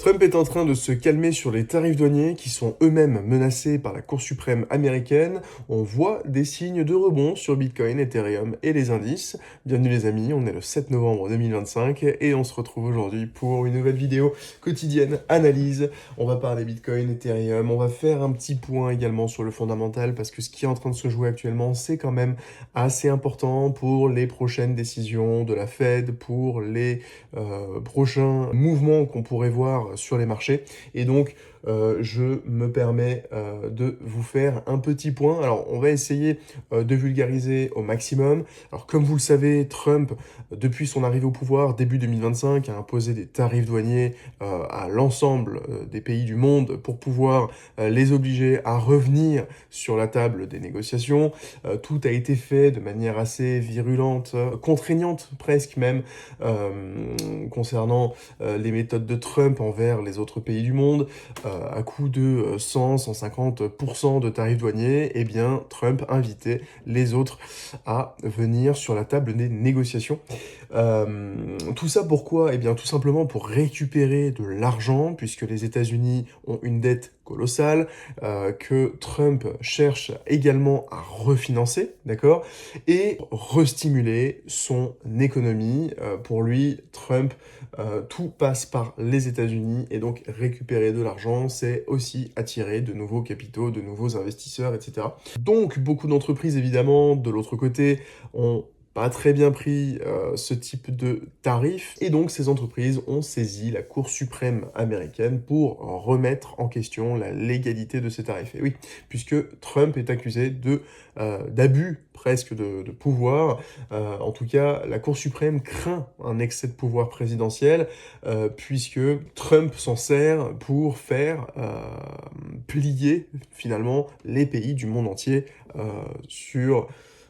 Trump est en train de se calmer sur les tarifs douaniers qui sont eux-mêmes menacés par la Cour suprême américaine. On voit des signes de rebond sur Bitcoin, Ethereum et les indices. Bienvenue les amis, on est le 7 novembre 2025 et on se retrouve aujourd'hui pour une nouvelle vidéo quotidienne, analyse. On va parler Bitcoin, Ethereum, on va faire un petit point également sur le fondamental parce que ce qui est en train de se jouer actuellement, c'est quand même assez important pour les prochaines décisions de la Fed, pour les prochains mouvements qu'on pourrait voir sur les marchés. Et donc, je me permets de vous faire un petit point. Alors, on va essayer de vulgariser au maximum. Alors, comme vous le savez, Trump, depuis son arrivée au pouvoir, début 2025, a imposé des tarifs douaniers à l'ensemble des pays du monde pour pouvoir les obliger à revenir sur la table des négociations. Tout a été fait de manière assez virulente, contraignante presque même, concernant les méthodes de Trump envers les autres pays du monde, à coût de 100-150% de tarifs douaniers, eh bien Trump invitait les autres à venir sur la table des négociations. Tout ça pourquoi? Eh bien tout simplement pour récupérer de l'argent, puisque les États-Unis ont une dette colossale, que Trump cherche également à refinancer, d'accord, et restimuler son économie. Pour lui, Trump, tout passe par les États-Unis, et donc récupérer de l'argent, c'est aussi attirer de nouveaux capitaux, de nouveaux investisseurs, etc. Donc beaucoup d'entreprises, évidemment, de l'autre côté, ont pas très bien pris ce type de tarif, et donc ces entreprises ont saisi la Cour suprême américaine pour remettre en question la légalité de ces tarifs. Et oui, puisque Trump est accusé d'abus presque de pouvoir. En tout cas, la Cour suprême craint un excès de pouvoir présidentiel, puisque Trump s'en sert pour faire plier finalement les pays du monde entier sur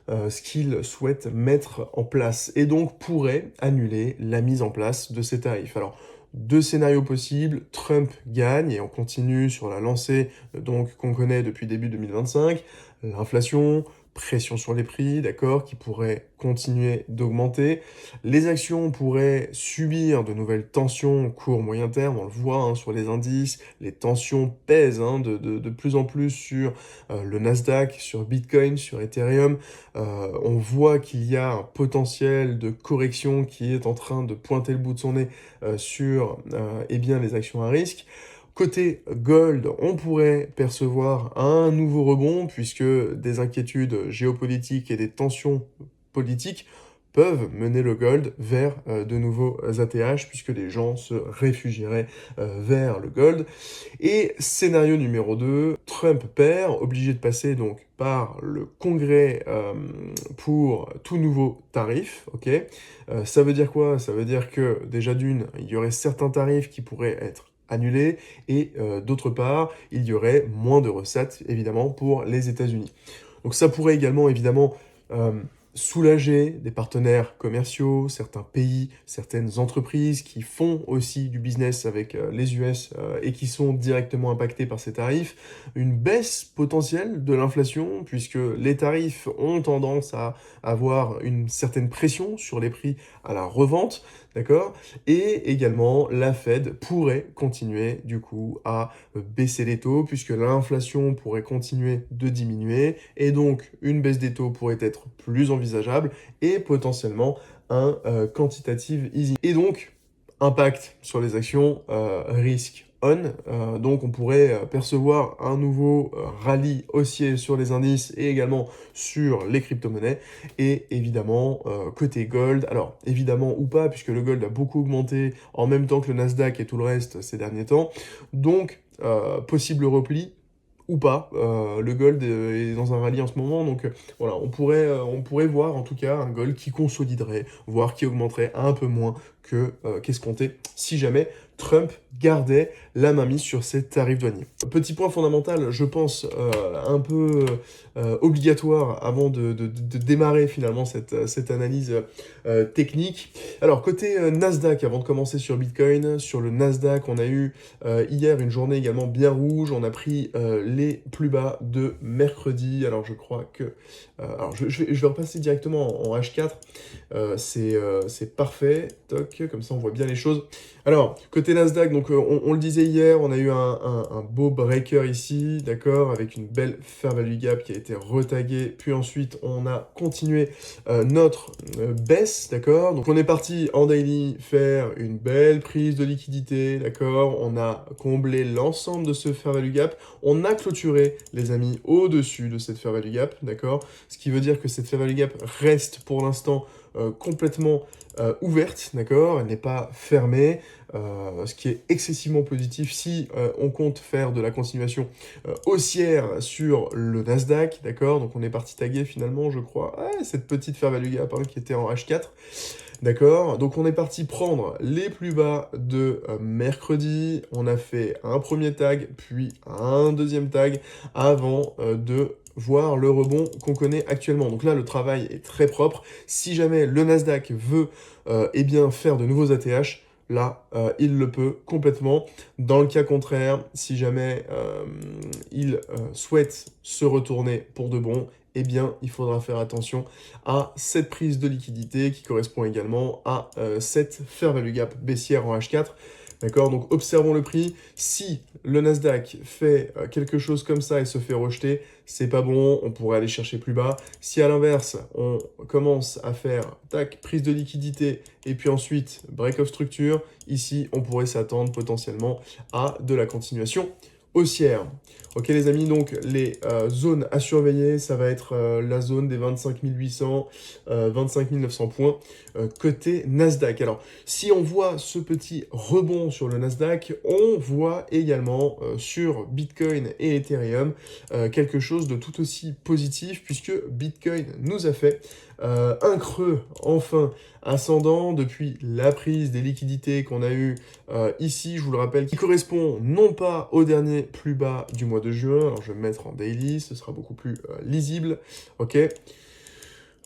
ce qu'il souhaite mettre en place, et donc pourrait annuler la mise en place de ces tarifs. Alors, deux scénarios possibles: Trump gagne et on continue sur la lancée donc qu'on connaît depuis début 2025, l'inflation, pression sur les prix, d'accord, qui pourrait continuer d'augmenter. Les actions pourraient subir de nouvelles tensions court moyen terme, on le voit hein, sur les indices, les tensions pèsent hein, de plus en plus sur le Nasdaq, sur Bitcoin, sur Ethereum. On voit qu'il y a un potentiel de correction qui est en train de pointer le bout de son nez sur eh bien, les actions à risque. Côté gold, on pourrait percevoir un nouveau rebond puisque des inquiétudes géopolitiques et des tensions politiques peuvent mener le gold vers de nouveaux ATH puisque les gens se réfugieraient vers le gold. Et scénario numéro 2, Trump perd, obligé de passer donc par le Congrès pour tout nouveau tarif, ok. Ça veut dire quoi? Ça veut dire que déjà d'une, il y aurait certains tarifs qui pourraient être annulés, et d'autre part, il y aurait moins de recettes, évidemment, pour les États-Unis. Donc ça pourrait également, évidemment, euh, soulager des partenaires commerciaux, certains pays, certaines entreprises qui font aussi du business avec les US et qui sont directement impactés par ces tarifs, une baisse potentielle de l'inflation, puisque les tarifs ont tendance à avoir une certaine pression sur les prix à la revente, d'accord? Et également, la Fed pourrait continuer du coup à baisser les taux, puisque l'inflation pourrait continuer de diminuer, et donc une baisse des taux pourrait être plus envisageable, et potentiellement un quantitative easing. Et donc, impact sur les actions, risque on, donc on pourrait percevoir un nouveau rallye haussier sur les indices et également sur les crypto-monnaies. Et évidemment, côté gold, alors évidemment ou pas, puisque le gold a beaucoup augmenté en même temps que le Nasdaq et tout le reste ces derniers temps, donc possible repli ou pas. Le gold est dans un rallye en ce moment, donc voilà, on pourrait voir en tout cas un gold qui consoliderait, voire qui augmenterait un peu moins que qu'escompté si jamais Trump gardait la mainmise sur ses tarifs douaniers. Petit point fondamental, je pense, un peu obligatoire avant de démarrer finalement cette analyse technique. Alors, côté Nasdaq, avant de commencer sur Bitcoin, sur le Nasdaq, on a eu hier une journée également bien rouge, on a pris les plus bas de mercredi. Alors, je crois que... alors, je vais repasser directement en H4, c'est parfait, toc. tac, comme ça on voit bien les choses. Alors, côté Nasdaq, donc on le disait hier, on a eu un beau breaker ici, d'accord, avec une belle fair value gap qui a été retaguée, puis ensuite on a continué notre baisse, d'accord. Donc on est parti en daily faire une belle prise de liquidité, d'accord. On a comblé l'ensemble de ce fair value gap, on a clôturé, les amis, au-dessus de cette fair value gap, d'accord. Ce qui veut dire que cette fair value gap reste pour l'instant complètement ouverte, d'accord, elle n'est pas fermée, ce qui est excessivement positif si on compte faire de la continuation haussière sur le Nasdaq, d'accord, donc on est parti taguer finalement, je crois, cette petite fair value gap hein, qui était en H4, d'accord, donc on est parti prendre les plus bas de mercredi, on a fait un premier tag, puis un deuxième tag, avant de voir le rebond qu'on connaît actuellement. Donc là, le travail est très propre. Si jamais le Nasdaq veut eh bien, faire de nouveaux ATH, là, il le peut complètement. Dans le cas contraire, si jamais il souhaite se retourner pour de bon, eh bien, il faudra faire attention à cette prise de liquidité qui correspond également à cette fair value gap baissière en H4. D'accord, donc observons le prix. Si le Nasdaq fait quelque chose comme ça et se fait rejeter, c'est pas bon, on pourrait aller chercher plus bas. Si à l'inverse, on commence à faire tac, prise de liquidité et puis ensuite break of structure, ici on pourrait s'attendre potentiellement à de la continuation haussière. Ok les amis, donc les zones à surveiller, ça va être la zone des 25 800, 25 900 points côté Nasdaq. Alors, si on voit ce petit rebond sur le Nasdaq, on voit également sur Bitcoin et Ethereum quelque chose de tout aussi positif puisque Bitcoin nous a fait un creux enfin ascendant depuis la prise des liquidités qu'on a eu ici, je vous le rappelle, qui correspond non pas au dernier plus bas du mois de juin, alors je vais me mettre en daily, ce sera beaucoup plus lisible, ok.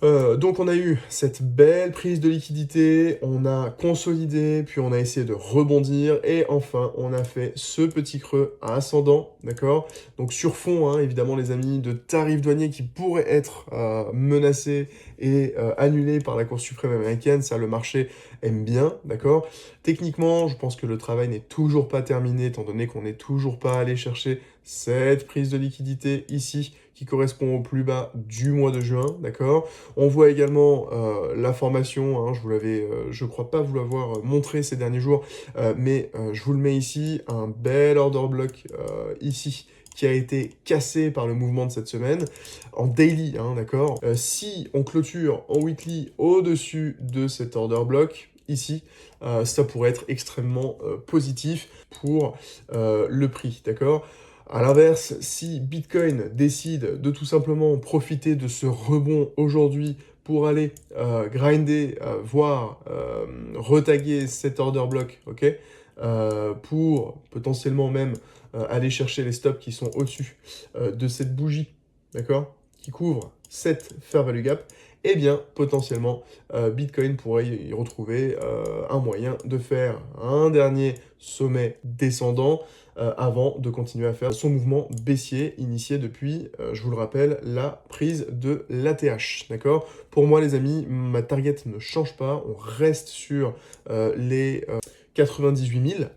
Donc on a eu cette belle prise de liquidité, on a consolidé, puis on a essayé de rebondir, et enfin on a fait ce petit creux ascendant, d'accord. Donc sur fond, hein, évidemment les amis, de tarifs douaniers qui pourraient être menacés et annulés par la Cour suprême américaine, ça le marché aime bien, d'accord. Techniquement, je pense que le travail n'est toujours pas terminé, étant donné qu'on n'est toujours pas allé chercher cette prise de liquidité ici, qui correspond au plus bas du mois de juin, d'accord. On voit également la formation, hein, je vous l'avais, je crois pas vous l'avoir montré ces derniers jours, mais je vous le mets ici, un bel order block ici, qui a été cassé par le mouvement de cette semaine, en daily, hein, d'accord. Si on clôture en weekly au-dessus de cet order block, ici, ça pourrait être extrêmement positif pour le prix, d'accord. À l'inverse, si Bitcoin décide de tout simplement profiter de ce rebond aujourd'hui pour aller grinder, voire retaguer cet order block, ok, pour potentiellement même aller chercher les stops qui sont au-dessus de cette bougie, d'accord, qui couvre cette fair value gap, eh bien, potentiellement, Bitcoin pourrait y retrouver un moyen de faire un dernier sommet descendant avant de continuer à faire son mouvement baissier initié depuis, je vous le rappelle, la prise de l'ATH, d'accord. Pour moi, les amis, ma target ne change pas, on reste sur les 98 000,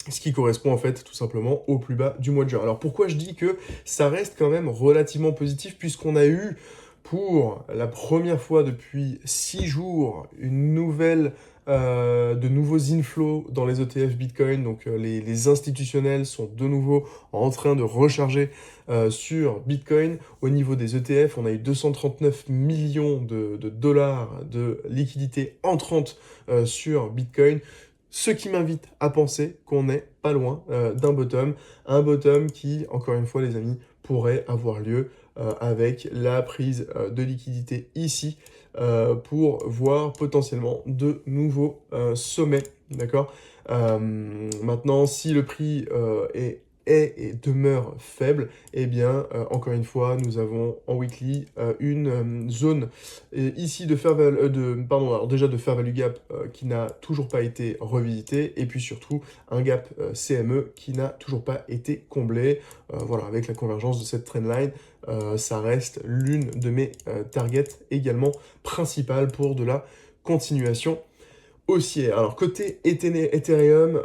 ce qui correspond en fait tout simplement au plus bas du mois de juin. Alors pourquoi je dis que ça reste quand même relativement positif, puisqu'on a eu pour la première fois depuis 6 jours une nouvelle, de nouveaux inflows dans les ETF Bitcoin, donc les institutionnels sont de nouveau en train de recharger sur Bitcoin. Au niveau des ETF, on a eu 239 millions de dollars de liquidités entrantes sur Bitcoin. Ce qui m'invite à penser qu'on n'est pas loin d'un bottom, un bottom qui, encore une fois les amis, pourrait avoir lieu avec la prise de liquidité ici pour voir potentiellement de nouveaux sommets, d'accord. Maintenant, si le prix est et demeure faible, eh bien, encore une fois, nous avons en weekly une zone ici de pardon, alors déjà de fair value gap qui n'a toujours pas été revisité, et puis surtout un gap CME qui n'a toujours pas été comblé. Voilà, avec la convergence de cette trendline, ça reste l'une de mes targets également principales pour de la continuation haussière. Alors côté Ethereum,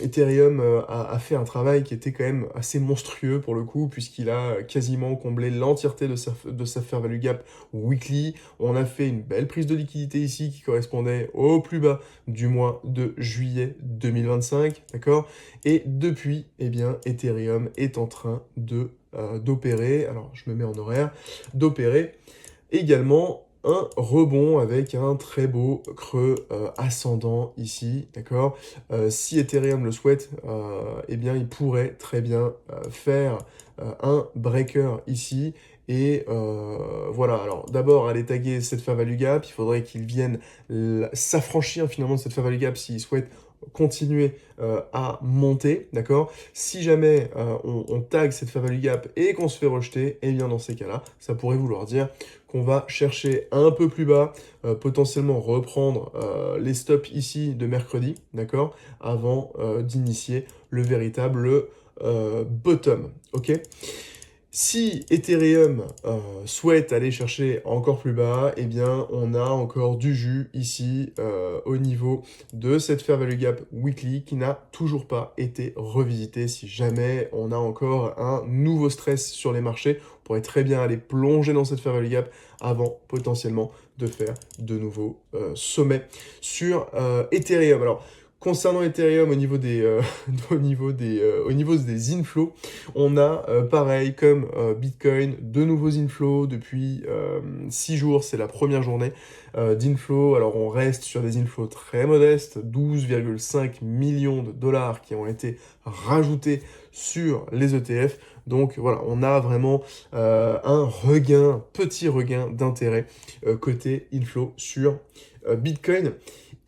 Ethereum, a fait un travail qui était quand même assez monstrueux pour le coup, puisqu'il a quasiment comblé l'entièreté de sa fair value gap weekly. On a fait une belle prise de liquidité ici qui correspondait au plus bas du mois de juillet 2025, d'accord? Et depuis, eh bien, Ethereum est en train d'opérer, alors je me mets en horaire, d'opérer également un rebond avec un très beau creux ascendant ici, d'accord? Si Ethereum le souhaite, eh bien, il pourrait très bien faire un breaker ici. Et voilà, alors d'abord, aller taguer cette fair value gap, il faudrait qu'il vienne s'affranchir finalement de cette fair value gap s'il souhaite continuer à monter, d'accord? Si jamais on tag cette fair value gap et qu'on se fait rejeter, eh bien dans ces cas-là, ça pourrait vouloir dire qu'on va chercher un peu plus bas, potentiellement reprendre les stops ici de mercredi, d'accord? Avant d'initier le véritable bottom, ok? Si Ethereum souhaite aller chercher encore plus bas, eh bien, on a encore du jus ici au niveau de cette fair value gap weekly qui n'a toujours pas été revisitée. Si jamais on a encore un nouveau stress sur les marchés, on pourrait très bien aller plonger dans cette fair value gap avant potentiellement de faire de nouveaux sommets sur Ethereum. Alors, concernant Ethereum, au niveau des inflows, on a pareil comme Bitcoin, de nouveaux inflows depuis 6 jours, c'est la première journée d'inflow. Alors on reste sur des inflows très modestes, 12,5 millions de dollars qui ont été rajoutés sur les ETF. Donc voilà, on a vraiment un regain, petit regain d'intérêt côté inflow sur Bitcoin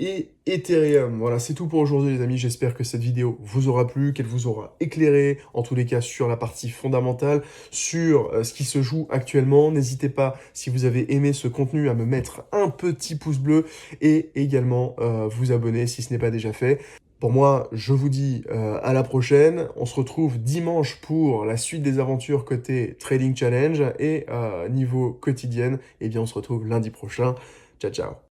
et Ethereum. Voilà, c'est tout pour aujourd'hui les amis. J'espère que cette vidéo vous aura plu, qu'elle vous aura éclairé, en tous les cas sur la partie fondamentale, sur ce qui se joue actuellement. N'hésitez pas, si vous avez aimé ce contenu, à me mettre un petit pouce bleu et également vous abonner si ce n'est pas déjà fait. Pour moi, je vous dis à la prochaine. On se retrouve dimanche pour la suite des aventures côté Trading Challenge et niveau quotidienne, eh bien on se retrouve lundi prochain. Ciao, ciao.